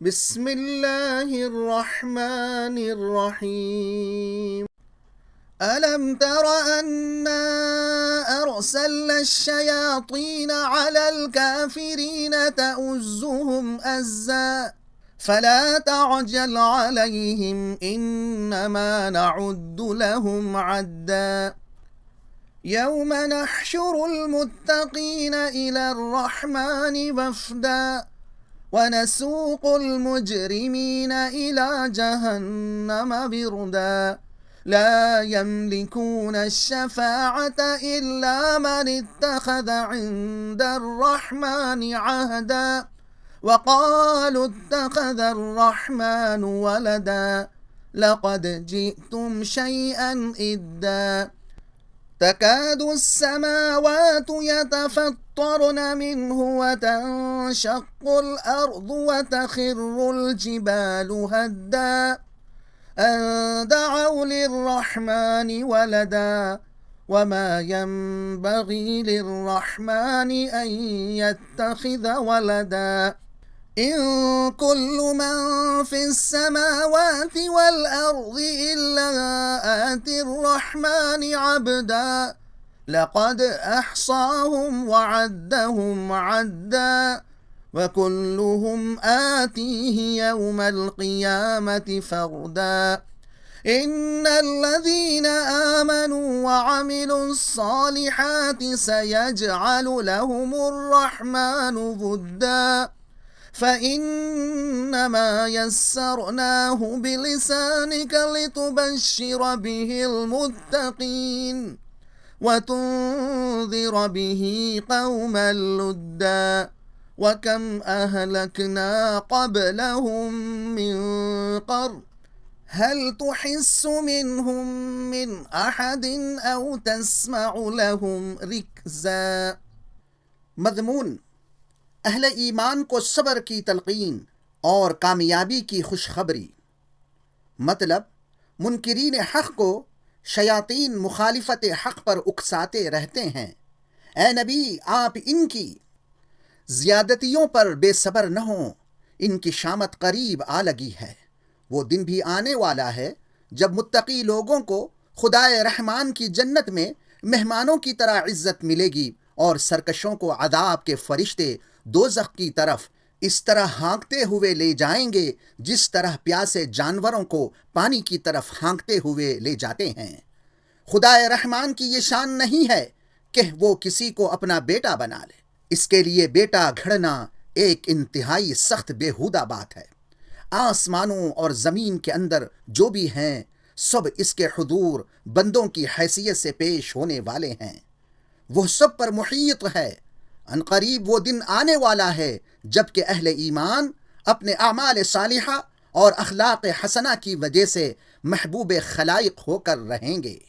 بسم الله الرحمن الرحيم. ألم تر أنا أرسلنا الشياطين على الكافرين تؤزهم أزا فلا تعجل عليهم إنما نعد لهم عدا يوم نحشر المتقين إلى الرحمن وفدا ونسوق المجرمين إلى جهنم بردا لا يملكون الشفاعة إلا من اتخذ عند الرحمن عهدا وقالوا اتخذ الرحمن ولدا لقد جئتم شيئا إدا تكاد السماوات يتفطرن منه وتنشق الأرض وتخر الجبال هدا أن دعوا للرحمن ولدا وما ينبغي للرحمن أن يتخذ ولدا إن كل من في السماوات والأرض إلا آتي الرحمن عبدا لقد أحصاهم وعدهم عدا وكلهم آتيه يوم القيامة فردا إن الذين آمنوا وعملوا الصالحات سيجعل لهم الرحمن ودا فإنما يسرناه بلسانك لتبشر به المتقين وتنذر به قوما لدا وكم أهلكنا قبلهم من قرن هل تحس منهم من أحد أو تسمع لهم ركزا. मज़मून अहले ईमान को सब्र की तलक़ीन और कामयाबी की खुशखबरी। मतलब मुनकिरीन हक़ को शयातीन मुखालिफत हक़ पर उकसाते रहते हैं। ए नबी, आप इनकी ज़्यादतियों पर बेसब्र न हों, इनकी शामत करीब आ लगी है। वो दिन भी आने वाला है जब मुत्तकी लोगों को खुदाए रहमान की जन्नत में मेहमानों की तरह इज़्ज़त मिलेगी और सरकशों को अज़ाब के फरिश्ते दोज़ख की तरफ इस तरह हाँकते हुए ले जाएंगे जिस तरह प्यासे जानवरों को पानी की तरफ हाँकते हुए ले जाते हैं। खुदाए रहमान की ये शान नहीं है कि वो किसी को अपना बेटा बना ले। इसके लिए बेटा घड़ना एक इंतहाई सख्त बेहुदा बात है। आसमानों और ज़मीन के अंदर जो भी हैं सब इसके हुजूर बंदों की हैसियत से पेश होने वाले हैं। वह सब पर मुहीत है। अनकरीब वो दिन आने वाला है जबकि अहले ईमान अपने आमाल सालिहा और अखलाक हसना की वजह से महबूब खलाइक होकर रहेंगे।